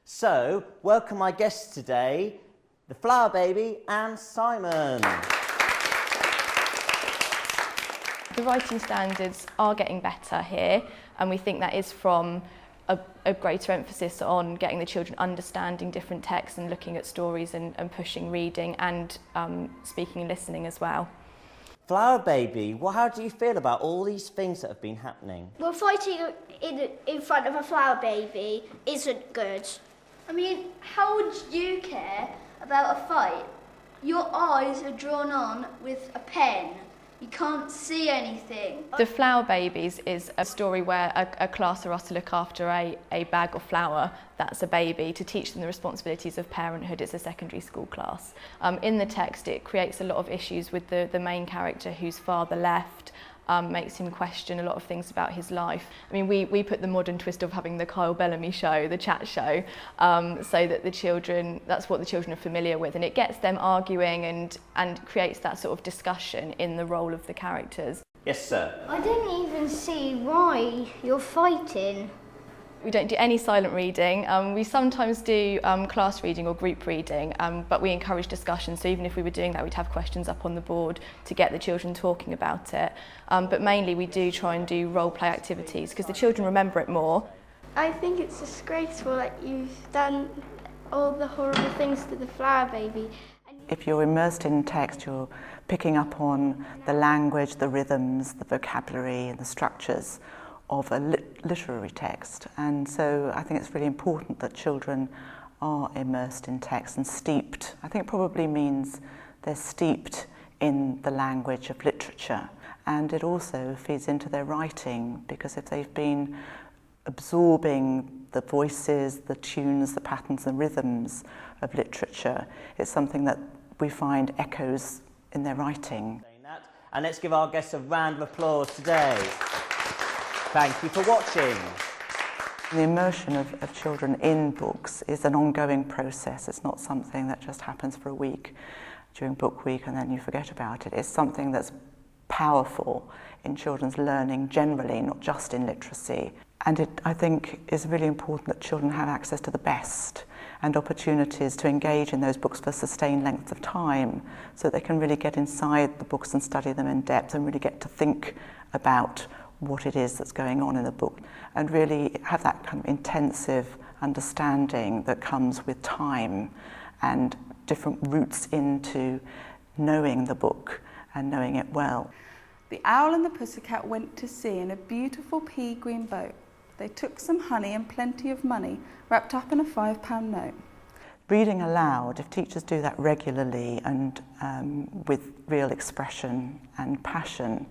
So, welcome my guests today, the Flower Baby and Simon. The writing standards are getting better here, and we think that is from a greater emphasis on getting the children understanding different texts and looking at stories and pushing reading and speaking and listening as well. Flower Baby, how do you feel about all these things that have been happening? Well, fighting in front of a flower baby isn't good. I mean, how would you care about a fight? Your eyes are drawn on with a pen. You can't see anything. The Flower Babies is a story where a class are asked to look after a bag of flour that's a baby, to teach them the responsibilities of parenthood. It's a secondary school class. In the text, it creates a lot of issues with the main character whose father left, makes him question a lot of things about his life. I mean, we put the modern twist of having the Kyle Bellamy show, the chat show, so that the children, that's what the children are familiar with, and it gets them arguing and creates that sort of discussion in the role of the characters. Yes, sir. I don't even see why you're fighting. We don't do any silent reading. We sometimes do class reading or group reading, but we encourage discussion. So even if we were doing that, we'd have questions up on the board to get the children talking about it. But mainly we do try and do role play activities because the children remember it more. I think it's disgraceful that you've done all the horrible things to the Flower Baby. If you're immersed in text, you're picking up on the language, the rhythms, the vocabulary and the structures of a literary text, and so I think it's really important that children are immersed in text and steeped. I think it probably means they're steeped in the language of literature, and it also feeds into their writing, because if they've been absorbing the voices, the tunes, the patterns and rhythms of literature, it's something that we find echoes in their writing. And let's give our guests a round of applause today. Thank you for watching. The immersion of children in books is an ongoing process. It's not something that just happens for a week during book week and then you forget about it. It's something that's powerful in children's learning generally, not just in literacy. And it, I think, is really important that children have access to the best and opportunities to engage in those books for sustained lengths of time, so they can really get inside the books and study them in depth and really get to think about what it is that's going on in the book, and really have that kind of intensive understanding that comes with time and different routes into knowing the book and knowing it well. The owl and the pussycat went to sea in a beautiful pea green boat. They took some honey and plenty of money wrapped up in a £5 note. Reading aloud, if teachers do that regularly and with real expression and passion,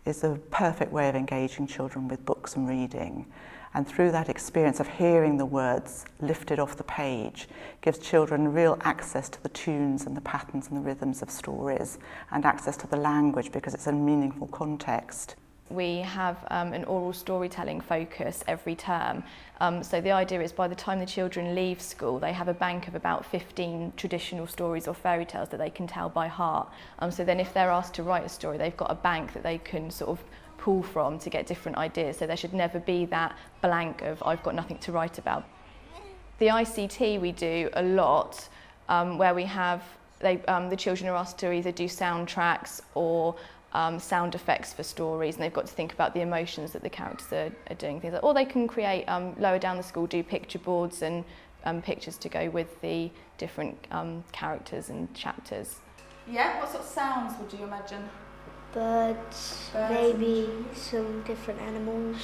is a perfect way of engaging children with books and reading. And through that experience of hearing the words lifted off the page, gives children real access to the tunes and the patterns and the rhythms of stories, and access to the language because it's a meaningful context. We have an oral storytelling focus every term. So the idea is by the time the children leave school, they have a bank of about 15 traditional stories or fairy tales that they can tell by heart. So then if they're asked to write a story, they've got a bank that they can sort of pull from to get different ideas. So there should never be that blank of, I've got nothing to write about. The ICT we do a lot, where we have, the children are asked to either do soundtracks or sound effects for stories, and they've got to think about the emotions that the characters are doing things like, or they can create lower down the school, do picture boards and pictures to go with the different characters and chapters. Yeah, what sort of sounds would you imagine? Birds, maybe some different animals.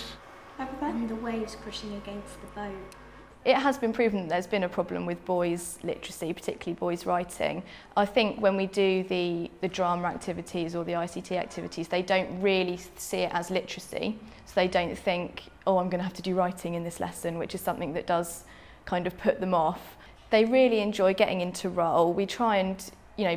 And the waves crashing against the boat. It has been proven that there's been a problem with boys' literacy, particularly boys' writing. I think when we do the drama activities or the ICT activities, they don't really see it as literacy. So they don't think, oh, I'm going to have to do writing in this lesson, which is something that does kind of put them off. They really enjoy getting into role. We try and,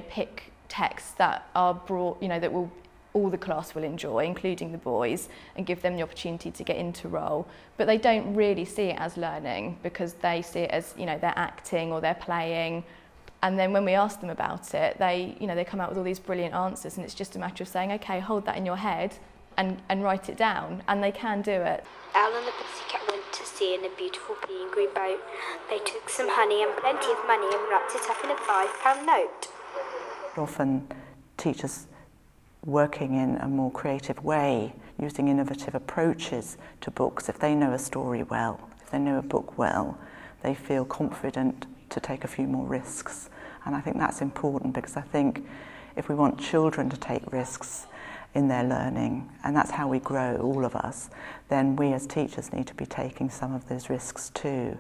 pick texts that are brought, that will all the class will enjoy, including the boys, and give them the opportunity to get into role. But they don't really see it as learning because they see it as, they're acting or they're playing. And then when we ask them about it, they come out with all these brilliant answers, and it's just a matter of saying, okay, hold that in your head and write it down, and they can do it. Owl and the pussycat went to sea in a beautiful pea and green boat. They took some honey and plenty of money and wrapped it up in a £5 note. Often teachers working in a more creative way, using innovative approaches to books. If they know a story well, if they know a book well, they feel confident to take a few more risks. And I think that's important, because I think if we want children to take risks in their learning, and that's how we grow, all of us, then we as teachers need to be taking some of those risks too.